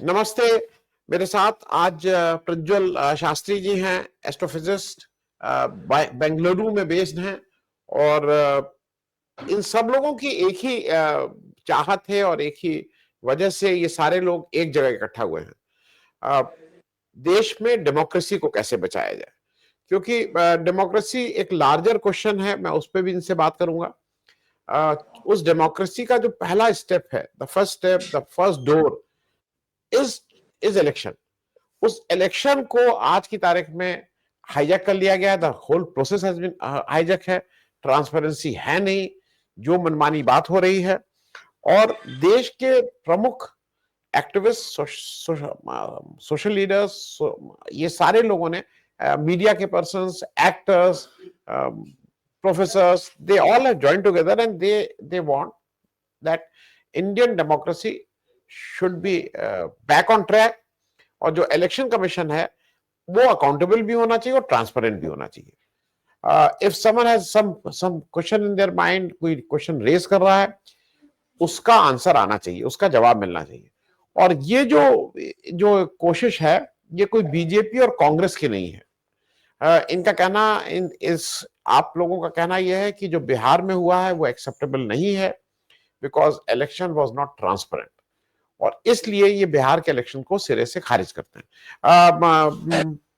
नमस्ते। मेरे साथ आज प्रज्वल शास्त्री जी हैं, एस्ट्रोफिजिस्ट, बेंगलुरु में बेस्ड हैं। और इन सब लोगों की एक ही चाहत है और एक ही वजह से ये सारे लोग एक जगह इकट्ठा हुए हैं। अ, देश में डेमोक्रेसी को कैसे बचाया जाए, क्योंकि डेमोक्रेसी एक लार्जर क्वेश्चन है। मैं उस पर भी इनसे बात करूंगा। उस डेमोक्रेसी का जो पहला स्टेप है, the first step, the first door is is election. उस इलेक्शन को आज की तारीख में हाईजैक कर लिया गया। The whole process has been hijack है। ट्रांसपेरेंसी है नहीं, जो मनमानी बात हो रही है। और देश के प्रमुख एक्टिविस्ट, सोशल लीडर्स, ये सारे लोगों ने, मीडिया के persons, actors, professors, they all have joined together and they want that Indian democracy should be back on track. और जो इलेक्शन कमीशन है वो अकाउंटेबल भी होना चाहिए और ट्रांसपेरेंट भी होना चाहिए। If someone has some question in their mind, कोई क्वेश्चन रेज कर रहा है, उसका आंसर आना चाहिए, उसका जवाब मिलना चाहिए। और ये जो जो कोशिश है, ये कोई बीजेपी और कांग्रेस की नहीं है। इनका कहना, इस आप लोगों का कहना यह है कि जो बिहार में हुआ है वो एक्सेप्टेबल नहीं है, because election was not transparent. और इसलिए ये बिहार के इलेक्शन को सिरे से खारिज करते हैं।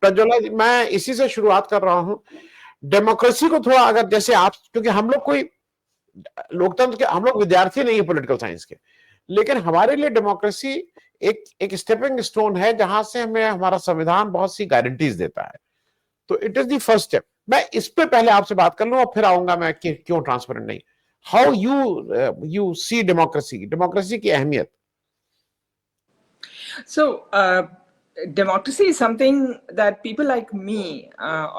प्रज्वला जी, मैं इसी से शुरुआत कर रहा हूं। डेमोक्रेसी को थोड़ा, अगर जैसे आप, क्योंकि हम लोग कोई लोकतंत्र के, हम लोग विद्यार्थी नहीं है पॉलिटिकल साइंस के, लेकिन हमारे लिए डेमोक्रेसी एक एक स्टेपिंग स्टोन है, जहां से हमें हमारा संविधान बहुत सी गारंटीज देता है। तो it is the first step. मैं इस पे पहले आपसे बात कर लूं और फिर आऊंगा मैं कि क्यों ट्रांसपेरेंट नहीं। How you see democracy, democracy की अहमियत। So, democracy is something that people like me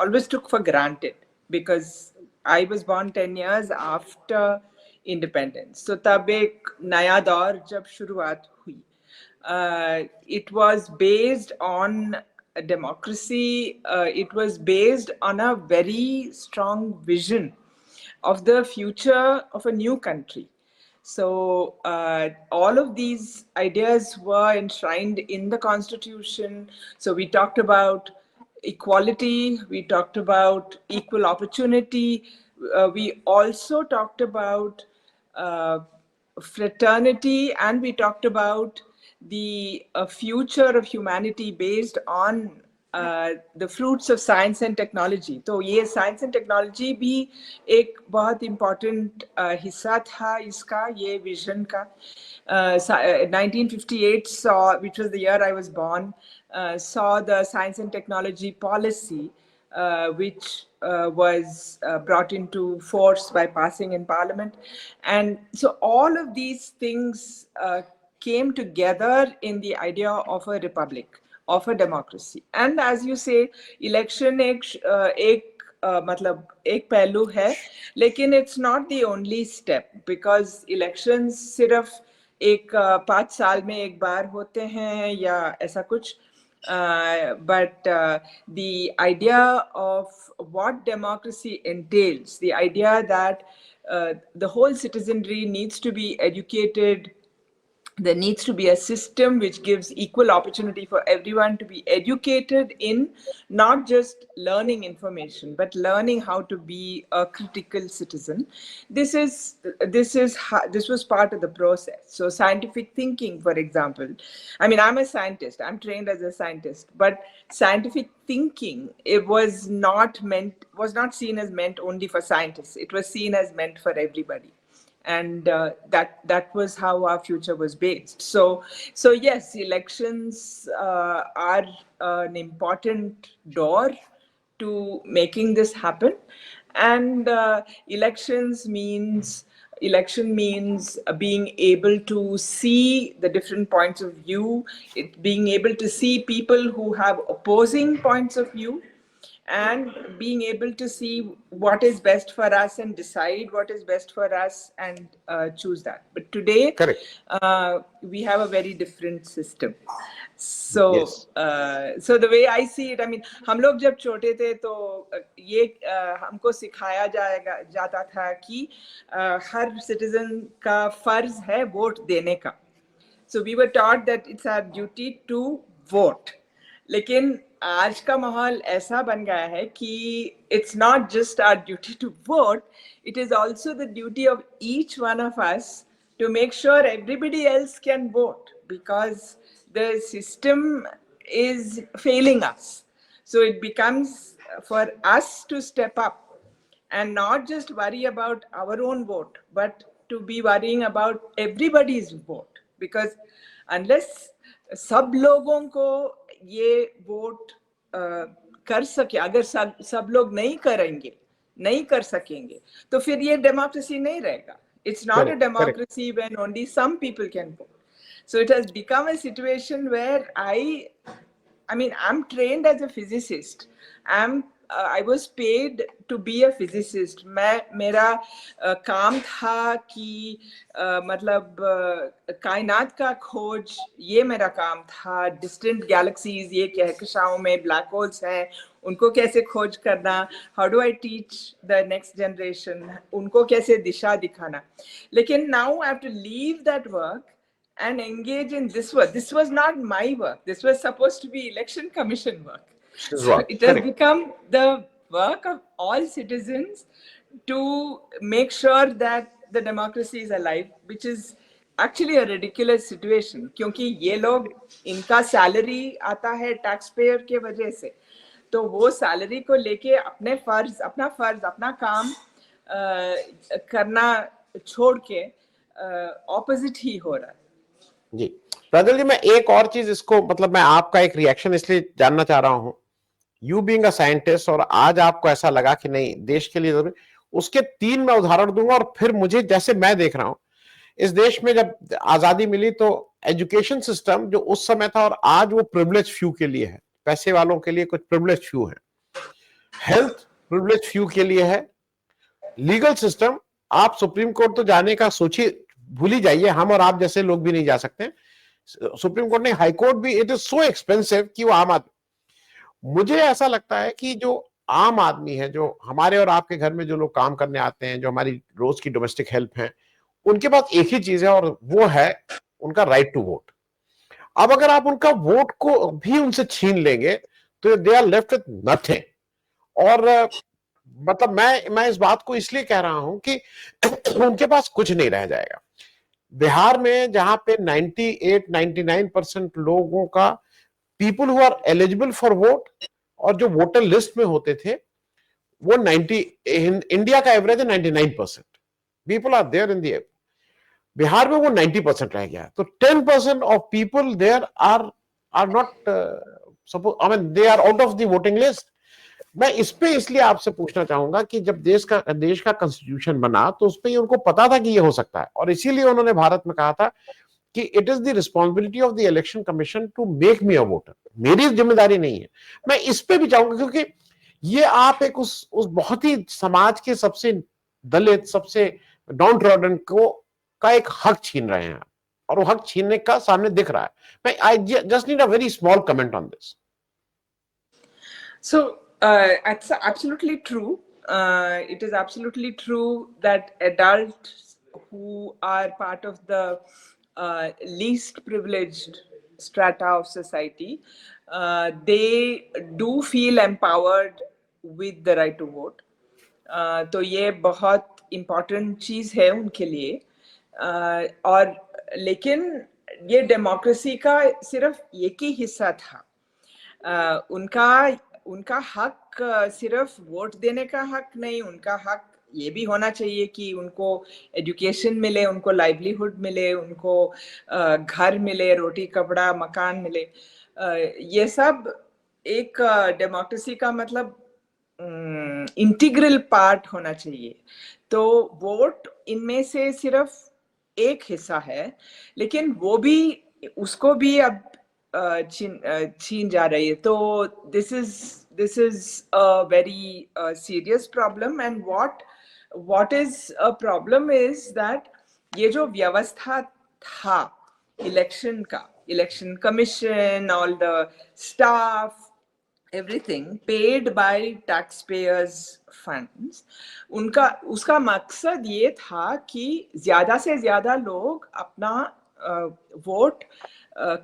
always took for granted because I was born 10 years after independence. So, तब एक नया दौर जब शुरुआत हुई, it was based on a democracy. It was based on a very strong vision of the future of a new country. So all of these ideas were enshrined in the Constitution. So we talked about equality, we talked about equal opportunity, we also talked about uh, fraternity, and we talked about the future of humanity based on the fruits of science and technology. तो ये science and technology भी एक बहुत important हिस्सा था इसका, ये vision का. 1958 saw, which was the year I was born, saw the science and technology policy, which was brought into force by passing in Parliament. And so all of these things came together in the idea of a republic, of a democracy. And as you say, election एक मतलब एक पहलू है, लेकिन it's not the only step, because elections सिर्फ एक 5 साल में एक बार होते हैं या ऐसा कुछ. But the idea of what democracy entails, the idea that the whole citizenry needs to be educated, there needs to be a system which gives equal opportunity for everyone to be educated in not just learning information but learning how to be a critical citizen. This was part of the process. So scientific thinking, for example, I mean, I'm a scientist, I'm trained as a scientist, but scientific thinking, it was not seen as meant only for scientists. It was seen as meant for everybody. And that was how our future was based. So yes, elections are an important door to making this happen. And election means being able to see the different points of view, being able to see people who have opposing points of view, and being able to see what is best for us and decide what is best for us and choose that. But today, we have a very different system. So Yes. So the way I see it, I mean, हम लोग जब छोटे थे तो ये हमको सिखाया जाता था कि हर सिटीजन का फर्ज है वोट देने का. So we were taught that it's our duty to vote. लेकिन आज का माहौल ऐसा बन गया है कि it's not just our duty to vote, it is also the duty of each one of us to make sure everybody else can vote, because the system is failing us. So it becomes for us to step up and not just worry about our own vote, but to be worrying about everybody's vote. Because unless सब लोगों को ये vote कर सके, अगर सब लोग नहीं करेंगे, नहीं कर सकेंगे, तो फिर ये डेमोक्रेसी नहीं रहेगा. It's not a democracy when only some people can vote. So it has become a situation where I mean, I'm trained as a physicist. I was paid to be a physicist. मेरा काम था कि मतलब कायनात का खोज, ये मेरा काम था. डिस्टेंट गैलेक्सीज, ये कहकशाओं में ब्लैक होल्स हैं, उनको कैसे खोज करना. How do I teach the next generation, उनको कैसे दिशा दिखाना. लेकिन now I have to leave that work and engage in this work. This was not my work. This was supposed to be election commission work. So it has become the work of all citizens to make sure that the democracy is alive, which is actually a ridiculous situation. क्योंकि ये लोग, इनका salary आता है tax payer के वजह से, तो वो सैलरी को लेके अपना फर्ज, अपना काम करना छोड़ के ऑपोजिट ही हो रहा है. जी प्रज्वल जी, मैं एक और चीज इसको, मतलब मैं आपका एक रिएक्शन इसलिए जानना चाह रहा हूं. यू बीइंग अ साइंटिस्ट, और आज आपको ऐसा लगा कि नहीं देश के लिए जरूरी, उसके 3 मैं उदाहरण दूंगा. और फिर मुझे, जैसे मैं देख रहा हूं, इस देश में जब आजादी मिली तो एजुकेशन सिस्टम जो उस समय था और आज वो प्रिविलेज फ्यू के लिए है, पैसे वालों के लिए कुछ प्रिविलेज फ्यू है. हेल्थ प्रिविलेज फ्यू के लिए है. लीगल सिस्टम, आप सुप्रीम कोर्ट तो जाने का सोचिए, भूल ही जाइए, हम और आप जैसे लोग भी नहीं जा सकते. सुप्रीम कोर्ट नहीं, हाई कोर्ट भी, इट इज सो एक्सपेंसिव कि वो आम आदमी. मुझे ऐसा लगता है कि जो आम आदमी है, जो हमारे और आपके घर में जो लोग काम करने आते हैं, जो हमारी रोज की डोमेस्टिक हेल्प है, उनके पास एक ही चीज है और वो है उनका राइट टू वोट. अब अगर आप उनका वोट को भी उनसे छीन लेंगे तो they are left with nothing. और मतलब मैं इस बात को इसलिए कह रहा हूं कि उनके पास कुछ नहीं रह जाएगा. बिहार में जहां पे 98-99% लोगों का, people who are eligible for vote और जो वोटर लिस्ट में होते थे, वो 90, इंडिया का एवरेज है 99%. People are there in the, Bihar में वो 90% रह गया. तो 10% of people there are not suppose, I mean they are out of the voting list. मैं इस पे इसलिए आपसे पूछना चाहूंगा कि जब देश का कॉन्स्टिट्यूशन बना तो उस पे उनको पता था कि ये हो सकता है, और इसीलिए उन्होंने भारत में कहा था कि it is the responsibility of the election commission to make me a voter. मेरी जिम्मेदारी नहीं है. मैं इस पे भी चाहूंगा, क्योंकि ये आप एक उस बहुत ही समाज के सबसे दलित, सबसे डाउन ट्रॉडन को का एक हक छीन रहे हैं, और वो हक छीनने का सामने दिख रहा है. मैं I just need a very small comment on this. So it's absolutely true. It is absolutely true that adults who are part of the least privileged strata of society, they do feel empowered with the right to vote. तो ये बहुत important चीज है उनके लिए. और लेकिन ये डेमोक्रेसी का सिर्फ एक ही हिस्सा था. उनका हक सिर्फ वोट देने का हक नहीं, उनका हक ये भी होना चाहिए कि उनको एजुकेशन मिले, उनको लाइवलीहुड मिले, उनको घर मिले, रोटी कपड़ा मकान मिले. ये सब एक डेमोक्रेसी का मतलब इंटीग्रल पार्ट होना चाहिए. तो वोट इनमें से सिर्फ एक हिस्सा है, लेकिन वो भी, उसको भी अब छीन जा रही है. तो this is a very serious problem. And what is a problem is that ये जो व्यवस्था था इलेक्शन का, election commission, all the staff, everything paid by taxpayers funds, उसका मकसद ये था कि ज्यादा से ज्यादा लोग अपना वोट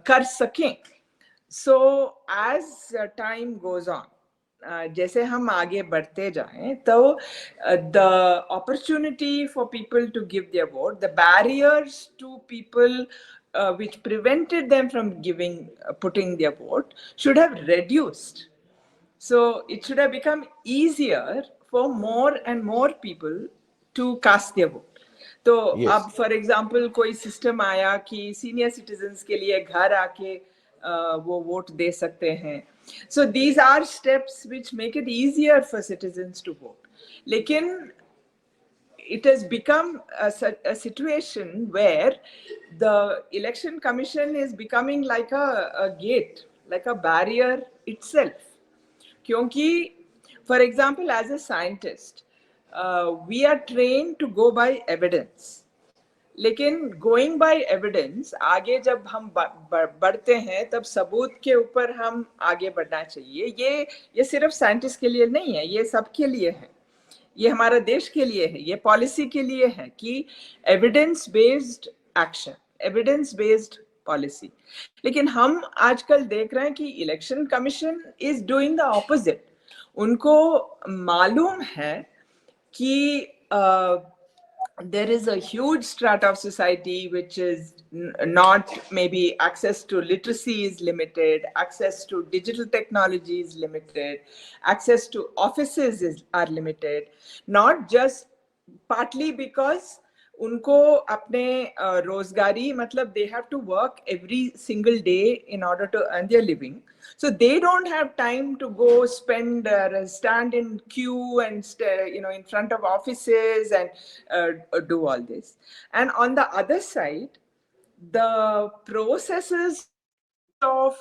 कर सकें. So as time goes on, जैसे हम आगे बढ़ते जाएं तो the opportunity for people to give their vote, the barriers to people which prevented them from putting their vote should have reduced. So it should have become easier for more and more people to cast their vote. तो Yes. अब for example कोई system आया कि senior citizens के लिए घर आके वो वोट दे सकते हैं. So these are steps which make it easier for citizens to vote. लेकिन it has become a situation where the election commission is becoming like a gate, like a barrier itself. क्योंकि for example as a scientist we are trained to go by evidence. लेकिन going by evidence आगे जब हम बढ़ते हैं तब सबूत के ऊपर हम आगे बढ़ना चाहिए. ये सिर्फ साइंटिस्ट के लिए नहीं है, ये सबके लिए है, ये हमारा देश के लिए है, ये पॉलिसी के लिए है कि evidence based action, evidence based policy. लेकिन हम आजकल देख रहे हैं कि election commission is doing the opposite. उनको मालूम है कि there is a huge strata of society which is not, maybe access to literacy is limited, access to digital technology is limited, access to offices are limited, not just partly because उनको अपने रोजगारी मतलब they have to work every single day in order to earn their living. So they don't have time to go stand in queue and in front of offices and do all this. And on the other side, the processes of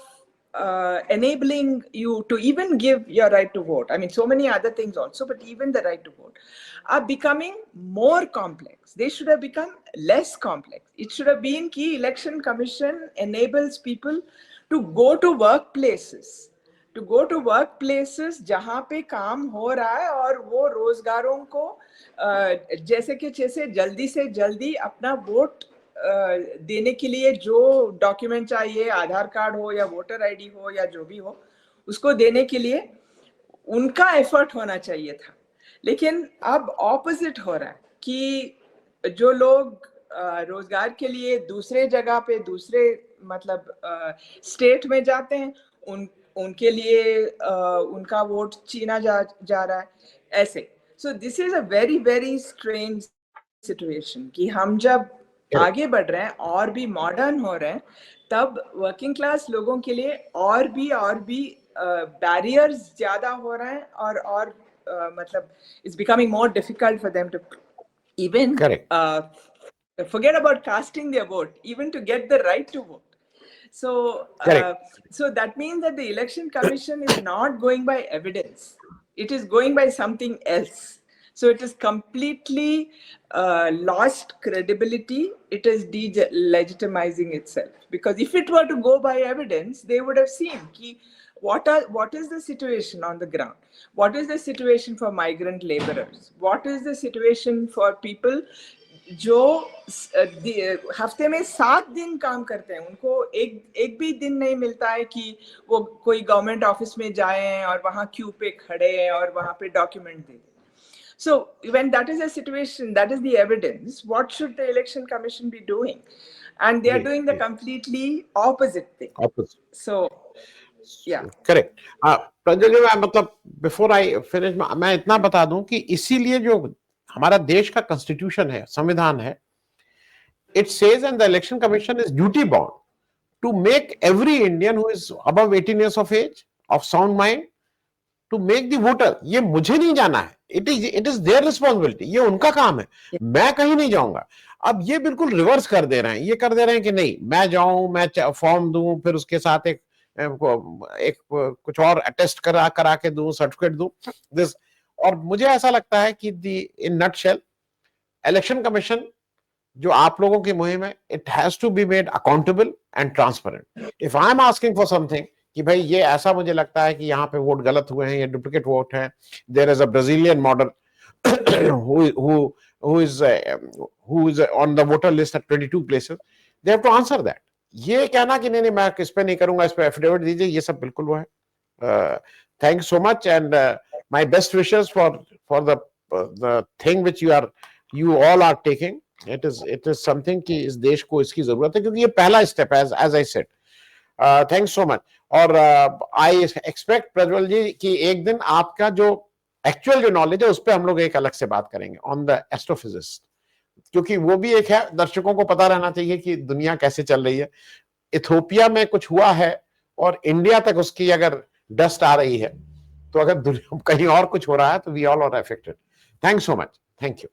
enabling you to even give your right to vote, I mean so many other things also, but even the right to vote are becoming more complex. They should have become less complex. It should have been कि election commission enables people to go to workplaces, जहाँ पे काम हो रहा है और वो रोजगारों को जैसे कि जैसे जल्दी से जल्दी अपना वोट देने के लिए जो डॉक्यूमेंट चाहिए, आधार कार्ड हो या वोटर आईडी हो या जो भी हो, उसको देने के लिए उनका एफर्ट होना चाहिए था. लेकिन अब ऑपोजिट हो रहा है कि जो लोग रोजगार के लिए दूसरे जगह पे दूसरे मतलब स्टेट में जाते हैं, उनके लिए उनका वोट छीना जा रहा है ऐसे. So this is a very very strange situation कि हम जब आगे बढ़ रहे हैं और भी मॉडर्न हो रहे हैं, तब वर्किंग क्लास लोगों के लिए और भी बैरियर्स ज्यादा हो रहे हैं और मतलब it's becoming more difficult for them to even forget about casting their vote, even to get the right to vote. So so that means that the election commission is not going by evidence, it is going by something else. So it is completely lost credibility. It is delegitimizing itself, because if it were to go by evidence, they would have seen ki what is the situation on the ground, what is the situation for migrant laborers, what is the situation for people जो हफ्ते में 7 दिन काम करते हैं, उनको एक भी दिन नहीं मिलता है कि वो कोई गवर्नमेंट ऑफिस में जाएं और वहां क्यू पे खड़े हैं और वहां पे डॉक्यूमेंट दे दें. So when that is a situation, that is the evidence, what should the election commission be doing? And they are doing the completely opposite thing. So yeah, correct. Prajwal जी, मैं मतलब बिफोर आई फिनिश मैं इतना बता दूं कि इसीलिए जो हमारा देश का कॉन्स्टिट्यूशन है, संविधान है, it says and the election commission is duty bound to make every Indian who is above 18 years of age, of sound mind, to make the voter. ये मुझे नहीं जाना है, it is their responsibility, ये उनका काम है, मैं कहीं नहीं जाऊंगा. अब ये बिल्कुल रिवर्स कर दे रहे हैं, ये कर दे रहे हैं कि नहीं मैं जाऊं, मैं फॉर्म दूं, फिर उसके साथ एक कुछ और अटेस्ट करा के दूं, सर्टिफिकेट दूं, दिस. और मुझे ऐसा लगता है कि इन नटशेल इलेक्शन कमीशन जो आप लोगों की मुहिम है, it has to be made accountable and transparent. If I am asking for something कि भाई ये ऐसा मुझे लगता है कि यहाँ पे वोट गलत हुए हैं, ये डुप्लीकेट वोट है, there is a Brazilian model who is on the voter list at 22 places, they have to answer that. ये कहना कि नहीं नहीं मैं इस पे नहीं करूंगा, इस पे एफिडेविट दीजिए, ये सब बिल्कुल वो है। Thank you so much and my best wishes for the thing which you all are taking. It is something कि इस देश को इसकी जरूरत है, क्योंकि ये पहला स्टेप है, as I said. Thanks so much. और आई एक्सपेक्ट प्रज्वल जी कि एक दिन आपका जो एक्चुअल जो नॉलेज है उस पर हम लोग एक अलग से बात करेंगे ऑन द एस्ट्रोफिजिस्ट, क्योंकि वो भी एक है, दर्शकों को पता रहना चाहिए कि दुनिया कैसे चल रही है। इथोपिया में कुछ हुआ है और इंडिया तक उसकी अगर डस्ट आ रही है, तो अगर कहीं और कुछ हो रहा है तो we all are affected. Thanks so much, thank you.